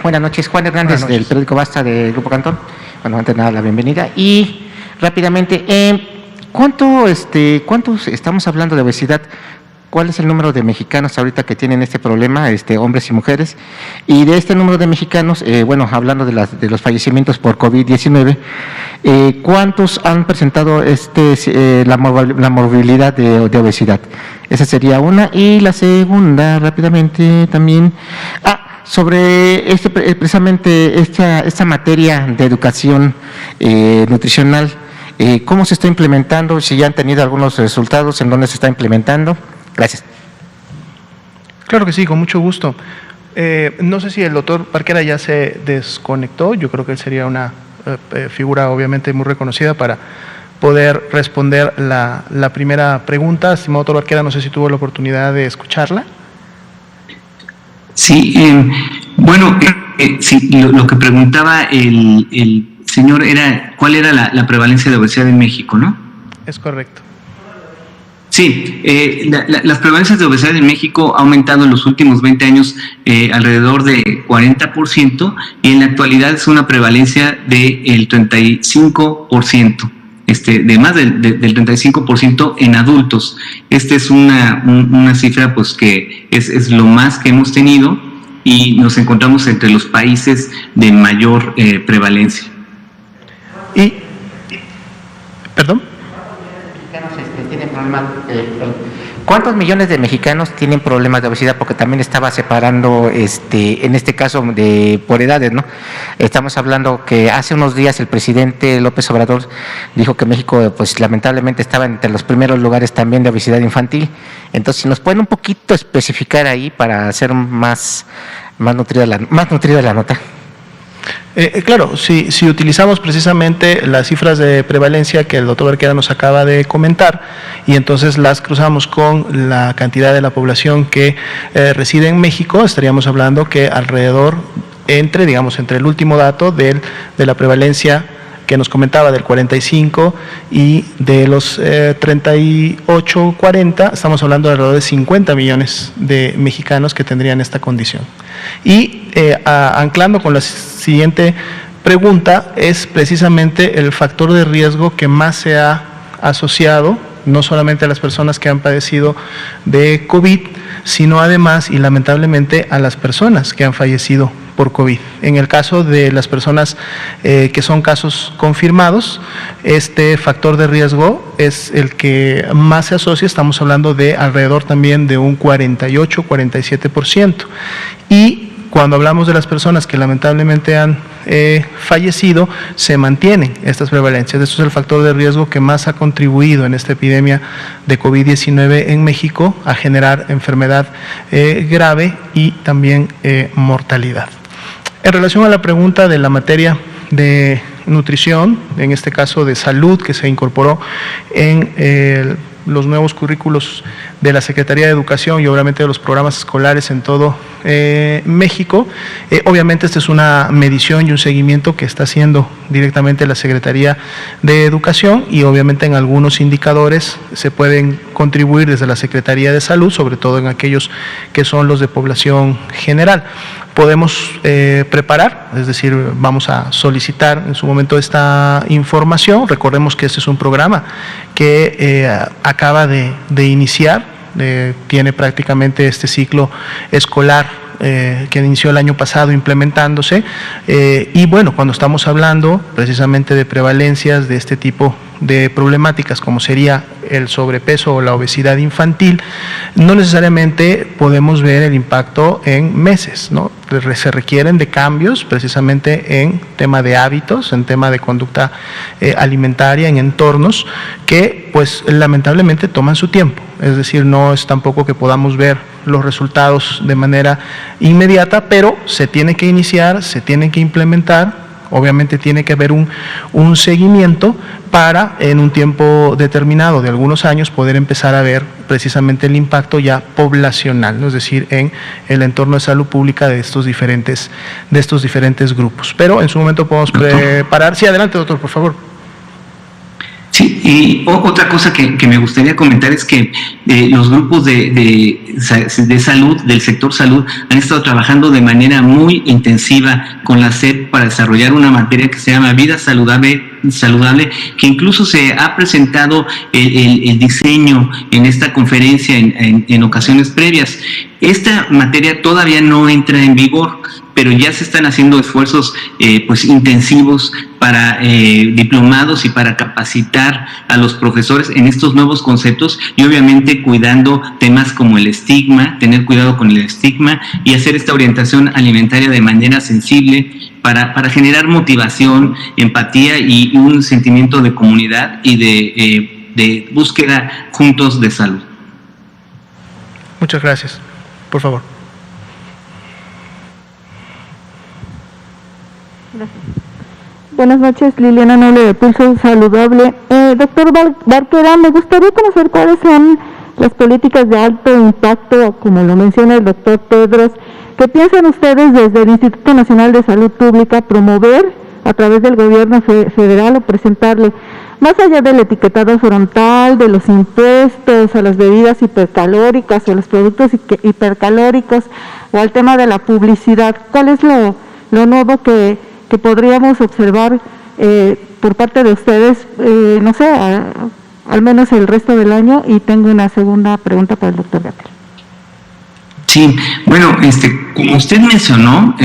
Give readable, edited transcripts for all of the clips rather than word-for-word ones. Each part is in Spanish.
Buenas noches, Juan Hernández del periódico Basta del Grupo Cantón. Bueno, antes de nada la bienvenida y rápidamente, ¿cuántos estamos hablando de obesidad? ¿Cuál es el número de mexicanos ahorita que tienen este problema, hombres y mujeres? Y de este número de mexicanos, hablando de los fallecimientos por COVID-19, ¿cuántos han presentado la morbilidad de obesidad? Esa sería una. Y la segunda, rápidamente también, sobre precisamente esta materia de educación nutricional, ¿cómo se está implementando? Si ya han tenido algunos resultados, ¿en dónde se está implementando? Gracias. Claro que sí, con mucho gusto. No sé si el doctor Parquera ya se desconectó. Yo creo que él sería una figura obviamente muy reconocida para poder responder la primera pregunta. Estimado doctor Parquera, no sé si tuvo la oportunidad de escucharla. Sí, sí, lo que preguntaba el señor era ¿cuál era la prevalencia de obesidad en México, no? Es correcto. Sí, las prevalencias de obesidad en México ha aumentado en los últimos 20 años alrededor de 40% y en la actualidad es una prevalencia del 35%. De más del 35% en adultos. Es una cifra pues que es lo más que hemos tenido y nos encontramos entre los países de mayor prevalencia. Y, perdón. Tienen problemas, ¿cuántos millones de mexicanos tienen problemas de obesidad? Porque también estaba separando, en este caso, por edades, ¿no? Estamos hablando que hace unos días el presidente López Obrador dijo que México, pues lamentablemente estaba entre los primeros lugares también de obesidad infantil. Entonces, si nos pueden un poquito especificar ahí para hacer más nutrida la nota. Claro, si utilizamos precisamente las cifras de prevalencia que el doctor Barquera nos acaba de comentar y entonces las cruzamos con la cantidad de la población que reside en México, estaríamos hablando que alrededor, entre el último dato de la prevalencia que nos comentaba del 45 y de los 38, 40, estamos hablando de alrededor de 50 millones de mexicanos que tendrían esta condición. Y anclando con la siguiente pregunta, es precisamente el factor de riesgo que más se ha asociado, no solamente a las personas que han padecido de COVID, sino además y lamentablemente a las personas que han fallecido por COVID. En el caso de las personas que son casos confirmados, este factor de riesgo es el que más se asocia, estamos hablando de alrededor también de un 48, 47%. Y cuando hablamos de las personas que lamentablemente han fallecido, se mantienen estas prevalencias. Esto es el factor de riesgo que más ha contribuido en esta epidemia de COVID-19 en México a generar enfermedad grave y también mortalidad. En relación a la pregunta de la materia de nutrición, en este caso de salud, que se incorporó en los nuevos currículos de la Secretaría de Educación y obviamente de los programas escolares en todo México. Obviamente esta es una medición y un seguimiento que está haciendo directamente la Secretaría de Educación y obviamente en algunos indicadores se pueden contribuir desde la Secretaría de Salud, sobre todo en aquellos que son los de población general. Podemos preparar, es decir, vamos a solicitar en su momento esta información. Recordemos que este es un programa que acaba de iniciar, tiene prácticamente este ciclo escolar que inició el año pasado implementándose y bueno, cuando estamos hablando precisamente de prevalencias de este tipo de problemáticas como sería el sobrepeso o la obesidad infantil, no necesariamente podemos ver el impacto en meses, ¿no? Se requieren de cambios precisamente en tema de hábitos, en tema de conducta alimentaria, en entornos que pues lamentablemente toman su tiempo, es decir, no es tampoco que podamos ver los resultados de manera inmediata, pero se tiene que iniciar, se tiene que implementar. Obviamente tiene que haber un seguimiento para en un tiempo determinado de algunos años poder empezar a ver precisamente el impacto ya poblacional, ¿no? Es decir, en el entorno de salud pública de estos diferentes grupos. Pero en su momento podemos preparar. Sí, adelante doctor, por favor. Sí, Y otra cosa que me gustaría comentar es que los grupos de salud, del sector salud, han estado trabajando de manera muy intensiva con la SEP para desarrollar una materia que se llama Vida Saludable, que incluso se ha presentado el diseño en esta conferencia en ocasiones previas. Esta materia todavía no entra en vigor, pero ya se están haciendo esfuerzos pues intensivos para diplomados y para capacitar a los profesores en estos nuevos conceptos, y obviamente cuidando temas como el estigma, tener cuidado con el estigma y hacer esta orientación alimentaria de manera sensible para generar motivación, empatía y un sentimiento de comunidad y de búsqueda juntos de salud. Muchas gracias. Por favor. Gracias. Buenas noches, Liliana Noble de Pulso Saludable. Doctor Barquera, me gustaría conocer cuáles son las políticas de alto impacto, como lo menciona el doctor Tedros, que piensan ustedes desde el Instituto Nacional de Salud Pública promover a través del gobierno federal o presentarle, más allá del etiquetado frontal, de los impuestos a las bebidas hipercalóricas o los productos hipercalóricos o al tema de la publicidad. ¿Cuál es lo nuevo que podríamos observar por parte de ustedes, no sé, al menos el resto del año? Y tengo una segunda pregunta para el doctor Gatel. Sí, bueno, como usted mencionó,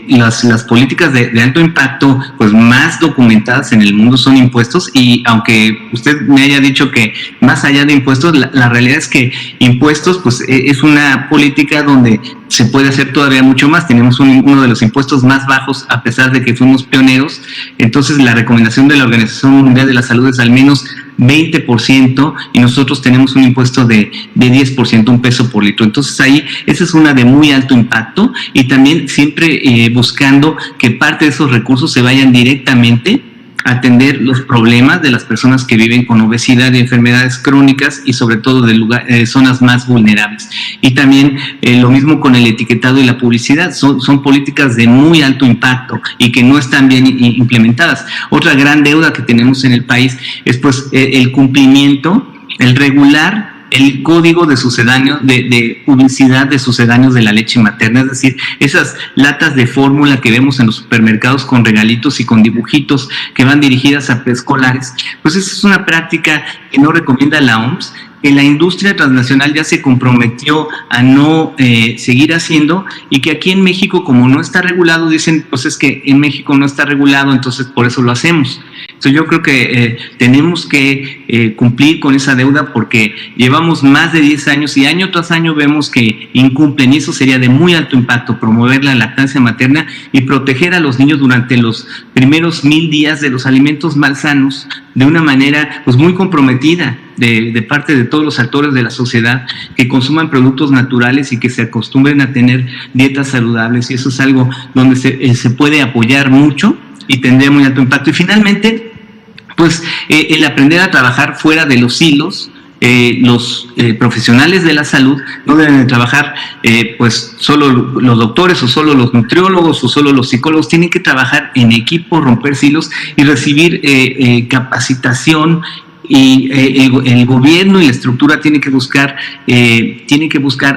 las políticas de alto impacto, pues más documentadas en el mundo son impuestos, y aunque usted me haya dicho que más allá de impuestos, la realidad es que impuestos, pues es una política donde se puede hacer todavía mucho más. Tenemos uno de los impuestos más bajos, a pesar de que fuimos pioneros. Entonces, la recomendación de la Organización Mundial de la Salud es al menos 20%, y nosotros tenemos un impuesto de 10%, un peso por litro. Entonces ahí, esa es una de muy alto impacto, y también siempre buscando que parte de esos recursos se vayan directamente a atender los problemas de las personas que viven con obesidad y enfermedades crónicas, y sobre todo de zonas más vulnerables. Y también lo mismo con el etiquetado y la publicidad, son políticas de muy alto impacto y que no están bien implementadas. Otra gran deuda que tenemos en el país es pues el cumplimiento, el regular el código de sucedáneos, de publicidad de sucedáneos de la leche materna, es decir, esas latas de fórmula que vemos en los supermercados con regalitos y con dibujitos que van dirigidas a preescolares. Pues esa es una práctica que no recomienda la OMS, que la industria transnacional ya se comprometió a no seguir haciendo, y que aquí en México, como no está regulado, dicen, pues es que en México no está regulado, entonces por eso lo hacemos. Entonces yo creo que tenemos que cumplir con esa deuda, porque llevamos más de 10 años y año tras año vemos que incumplen, y eso sería de muy alto impacto, promover la lactancia materna y proteger a los niños durante los primeros 1000 días de los alimentos malsanos de una manera pues muy comprometida de parte de todos los actores de la sociedad, que consuman productos naturales y que se acostumbren a tener dietas saludables, y eso es algo donde se puede apoyar mucho y tendría muy alto impacto. Y finalmente, pues el aprender a trabajar fuera de los hilos. Los profesionales de la salud no deben de trabajar pues solo los doctores o solo los nutriólogos o solo los psicólogos, tienen que trabajar en equipo, romper hilos y recibir capacitación, y el gobierno y la estructura tiene que buscar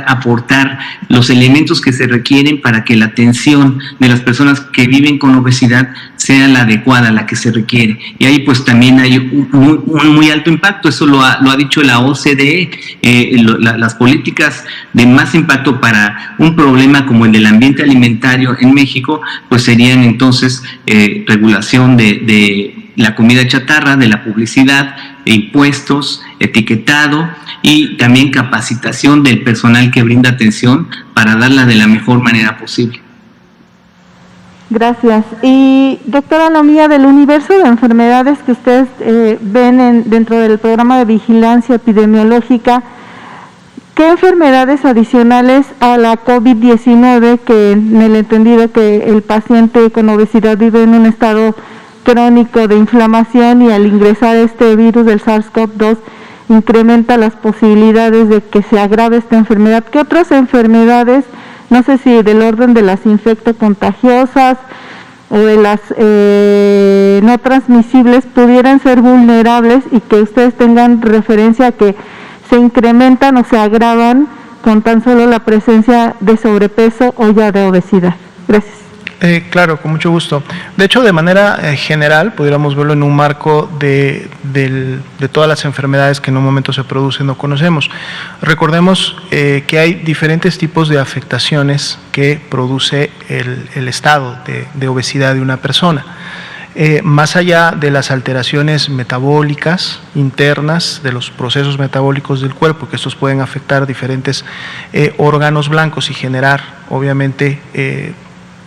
aportar los elementos que se requieren para que la atención de las personas que viven con obesidad sea la adecuada, la que se requiere. Y ahí pues también hay un muy alto impacto, eso lo ha dicho la OCDE. Las políticas de más impacto para un problema como el del ambiente alimentario en México, pues serían entonces regulación de la comida chatarra, de la publicidad, de impuestos, etiquetado, y también capacitación del personal que brinda atención para darla de la mejor manera posible. Gracias. Y doctora Nomía, del universo de enfermedades que ustedes ven dentro del programa de vigilancia epidemiológica, ¿qué enfermedades adicionales a la COVID-19, que en el entendido que el paciente con obesidad vive en un estado crónico de inflamación, y al ingresar este virus del SARS-CoV-2 incrementa las posibilidades de que se agrave esta enfermedad? ¿Qué otras enfermedades, no sé si del orden de las infectocontagiosas, o de las no transmisibles pudieran ser vulnerables y que ustedes tengan referencia a que se incrementan o se agravan con tan solo la presencia de sobrepeso o ya de obesidad. Gracias. Claro, con mucho gusto. De hecho, de manera general, pudiéramos verlo en un marco de todas las enfermedades que en un momento se producen o conocemos. Recordemos que hay diferentes tipos de afectaciones que produce el estado de obesidad de una persona. Más allá de las alteraciones metabólicas internas, de los procesos metabólicos del cuerpo, que estos pueden afectar diferentes órganos blancos y generar, obviamente,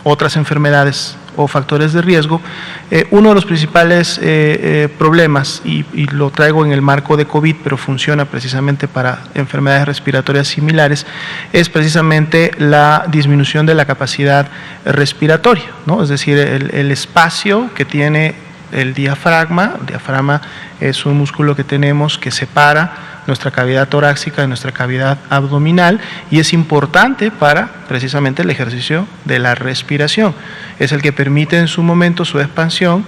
otras enfermedades o factores de riesgo, uno de los principales problemas, y lo traigo en el marco de COVID, pero funciona precisamente para enfermedades respiratorias similares, es precisamente la disminución de la capacidad respiratoria, ¿no? Es decir, el espacio que tiene el diafragma. El diafragma es un músculo que tenemos que separa nuestra cavidad torácica de nuestra cavidad abdominal y es importante para precisamente el ejercicio de la respiración. Es el que permite en su momento su expansión,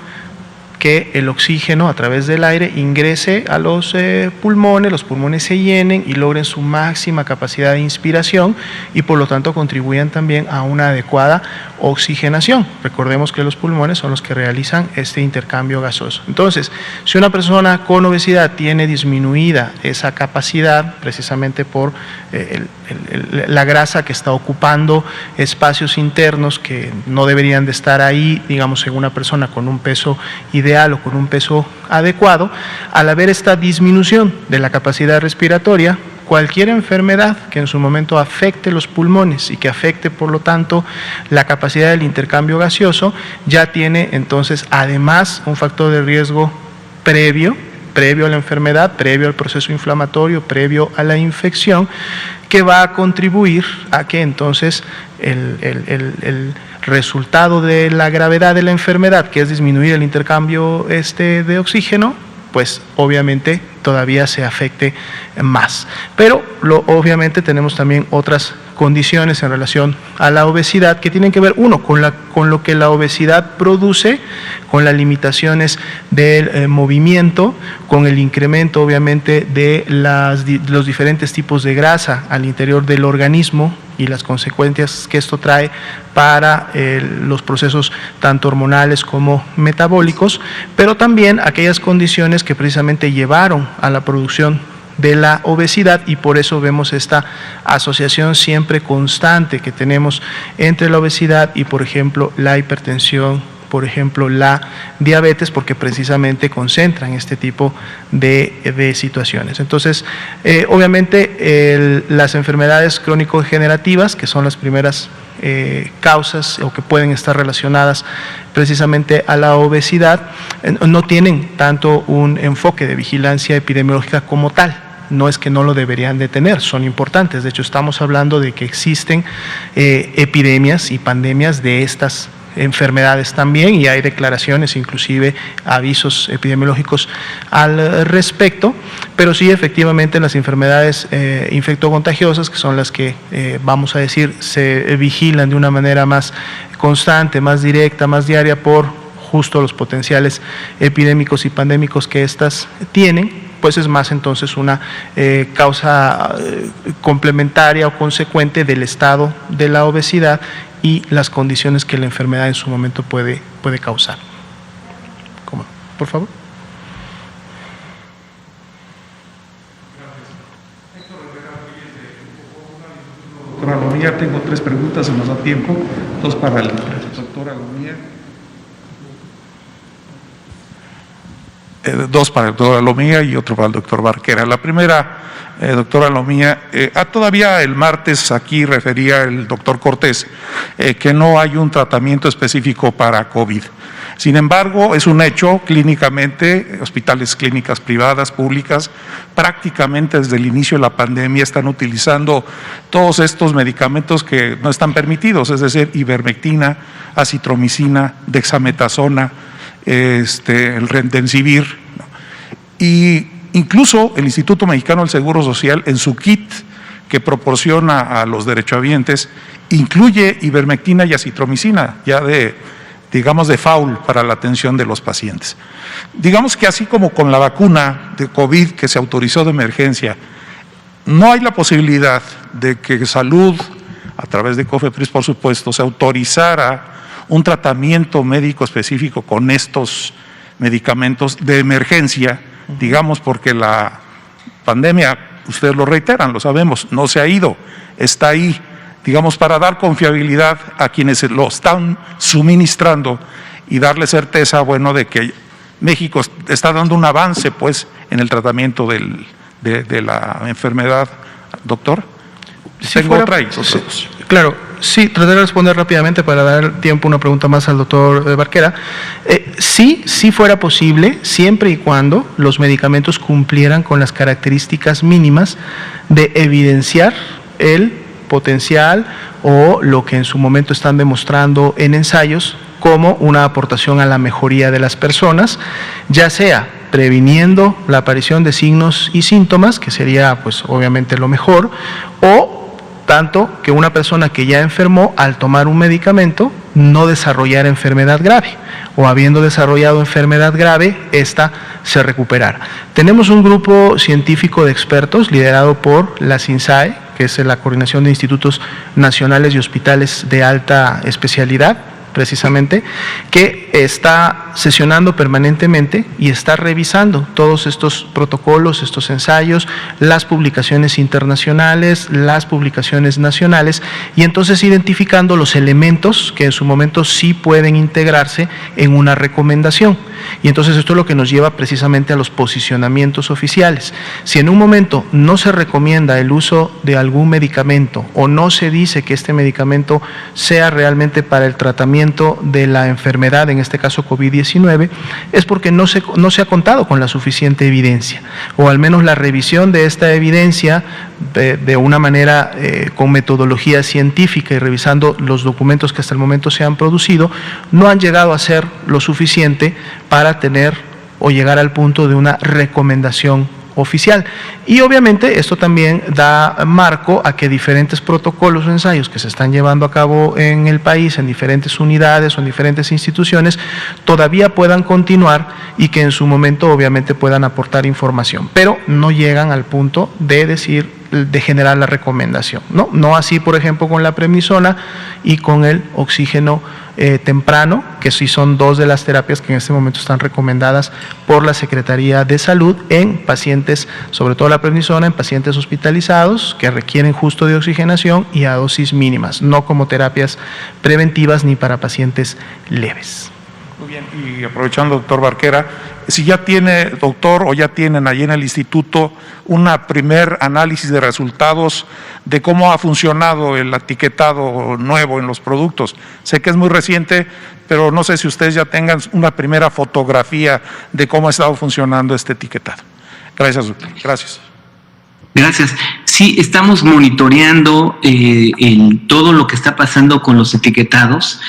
que el oxígeno a través del aire ingrese a los pulmones se llenen y logren su máxima capacidad de inspiración y por lo tanto contribuyan también a una adecuada oxigenación. Recordemos que los pulmones son los que realizan este intercambio gaseoso. Entonces, si una persona con obesidad tiene disminuida esa capacidad, precisamente por la grasa que está ocupando espacios internos que no deberían de estar ahí, digamos, en una persona con un peso ideal o con un peso adecuado, al haber esta disminución de la capacidad respiratoria, cualquier enfermedad que en su momento afecte los pulmones y que afecte, por lo tanto, la capacidad del intercambio gaseoso, ya tiene entonces además un factor de riesgo previo a la enfermedad, previo al proceso inflamatorio, previo a la infección, que va a contribuir a que entonces el resultado de la gravedad de la enfermedad, que es disminuir el intercambio de oxígeno, pues obviamente todavía se afecte más. Pero obviamente tenemos también otras condiciones en relación a la obesidad que tienen que ver, uno, con lo que la obesidad produce, con las limitaciones del movimiento, con el incremento obviamente de los diferentes tipos de grasa al interior del organismo y las consecuencias que esto trae para los procesos tanto hormonales como metabólicos, pero también aquellas condiciones que precisamente llevaron a la producción de la obesidad y por eso vemos esta asociación siempre constante que tenemos entre la obesidad y, por ejemplo, la hipertensión, por ejemplo, la diabetes, porque precisamente concentran este tipo de situaciones. Entonces, obviamente, las enfermedades crónico-degenerativas, que son las primeras causas o que pueden estar relacionadas precisamente a la obesidad, no tienen tanto un enfoque de vigilancia epidemiológica como tal. No es que no lo deberían de tener, son importantes. De hecho, estamos hablando de que existen epidemias y pandemias de estas enfermedades también y hay declaraciones, inclusive avisos epidemiológicos al respecto, pero sí efectivamente las enfermedades infectocontagiosas, que son las que vamos a decir se vigilan de una manera más constante, más directa, más diaria por justo los potenciales epidémicos y pandémicos que éstas tienen, pues es más entonces una causa complementaria o consecuente del estado de la obesidad y las condiciones que la enfermedad en su momento puede causar. ¿Cómo? Por favor. Doctora Lomía, tengo 3 preguntas, se nos da tiempo, 2 para la doctora Lomía. 2 para el doctor Lomía y otro para el doctor Barquera. La primera, doctora Lomía, todavía el martes aquí refería el doctor Cortés que no hay un tratamiento específico para COVID. Sin embargo, es un hecho clínicamente, hospitales, clínicas privadas, públicas, prácticamente desde el inicio de la pandemia están utilizando todos estos medicamentos que no están permitidos, es decir, ivermectina, acitromicina, dexametasona, el Remdesivir, ¿no? Y incluso el Instituto Mexicano del Seguro Social en su kit que proporciona a los derechohabientes incluye ivermectina y acitromicina ya de digamos, de foul para la atención de los pacientes. Digamos que así como con la vacuna de COVID que se autorizó de emergencia, no hay la posibilidad de que Salud, a través de COFEPRIS, por supuesto, se autorizara un tratamiento médico específico con estos medicamentos de emergencia, digamos, porque la pandemia, ustedes lo reiteran, lo sabemos, no se ha ido, está ahí, digamos, para dar confiabilidad a quienes lo están suministrando y darle certeza, bueno, de que México está dando un avance, pues, en el tratamiento de la enfermedad. Doctor, tengo otra y otros. Claro, sí, trataré de responder rápidamente para dar tiempo a una pregunta más al doctor Barquera. Sí fuera posible, siempre y cuando los medicamentos cumplieran con las características mínimas de evidenciar el potencial o lo que en su momento están demostrando en ensayos como una aportación a la mejoría de las personas, ya sea previniendo la aparición de signos y síntomas, que sería pues obviamente lo mejor, o tanto que una persona que ya enfermó al tomar un medicamento no desarrollara enfermedad grave, o habiendo desarrollado enfermedad grave, esta se recuperara. Tenemos un grupo científico de expertos liderado por la CINSAE, que es la Coordinación de Institutos Nacionales y Hospitales de Alta Especialidad, precisamente, que está sesionando permanentemente y está revisando todos estos protocolos, estos ensayos, las publicaciones internacionales, las publicaciones nacionales, y entonces identificando los elementos que en su momento sí pueden integrarse en una recomendación. Y entonces esto es lo que nos lleva precisamente a los posicionamientos oficiales. Si en un momento no se recomienda el uso de algún medicamento o no se dice que este medicamento sea realmente para el tratamiento de la enfermedad, en este caso COVID-19, es porque no se ha contado con la suficiente evidencia, o al menos la revisión de esta evidencia de una manera con metodología científica y revisando los documentos que hasta el momento se han producido, no han llegado a ser lo suficiente para tener o llegar al punto de una recomendación oficial. Y obviamente esto también da marco a que diferentes protocolos o ensayos que se están llevando a cabo en el país, en diferentes unidades o en diferentes instituciones, todavía puedan continuar y que en su momento obviamente puedan aportar información, pero no llegan al punto de generar la recomendación, no así por ejemplo con la prednisona y con el oxígeno temprano, que sí son dos de las terapias que en este momento están recomendadas por la Secretaría de Salud en pacientes, sobre todo la prednisona, en pacientes hospitalizados que requieren justo de oxigenación y a dosis mínimas, no como terapias preventivas ni para pacientes leves. Muy bien, y aprovechando, doctor Barquera, si ya tiene, doctor, o ya tienen allí en el instituto una primer análisis de resultados de cómo ha funcionado el etiquetado nuevo en los productos. Sé que es muy reciente, pero no sé si ustedes ya tengan una primera fotografía de cómo ha estado funcionando este etiquetado. Gracias, doctor. Gracias. Gracias. Sí, estamos monitoreando todo lo que está pasando con los etiquetados.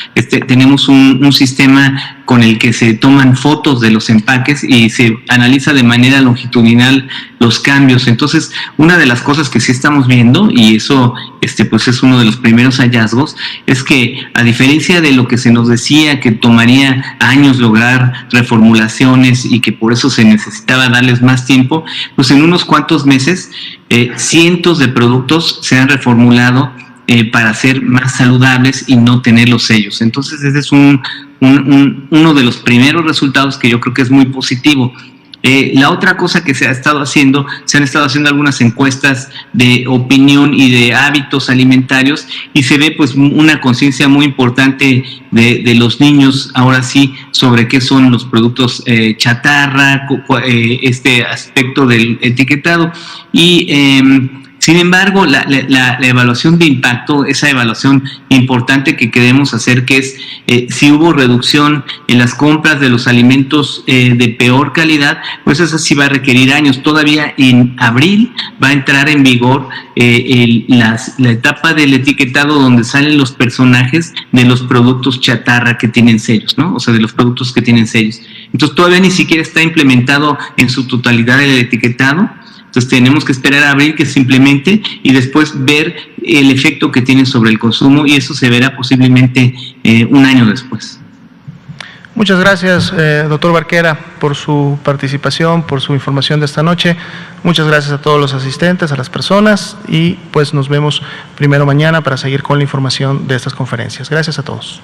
Tenemos un sistema con el que se toman fotos de los empaques y se analiza de manera longitudinal los cambios. Entonces, una de las cosas que sí estamos viendo, y eso pues es uno de los primeros hallazgos, es que a diferencia de lo que se nos decía que tomaría años lograr reformulaciones y que por eso se necesitaba darles más tiempo, pues en unos cuantos meses cientos de productos se han reformulado para ser más saludables y no tener los sellos. Entonces ese es uno de los primeros resultados que yo creo que es muy positivo. La otra cosa que se han estado haciendo algunas encuestas de opinión y de hábitos alimentarios y se ve pues una conciencia muy importante de los niños ahora sí sobre qué son los productos chatarra, este aspecto del etiquetado y sin embargo, la evaluación de impacto, esa evaluación importante que queremos hacer, que es si hubo reducción en las compras de los alimentos de peor calidad, pues eso sí va a requerir años. Todavía en abril va a entrar en vigor la etapa del etiquetado donde salen los personajes de los productos chatarra que tienen sellos, ¿no? O sea, de los productos que tienen sellos. Entonces, todavía ni siquiera está implementado en su totalidad el etiquetado. Entonces tenemos que esperar a abril que se implemente y después ver el efecto que tiene sobre el consumo y eso se verá posiblemente un año después. Muchas gracias, doctor Barquera, por su participación, por su información de esta noche. Muchas gracias a todos los asistentes, a las personas, y pues nos vemos primero mañana para seguir con la información de estas conferencias. Gracias a todos.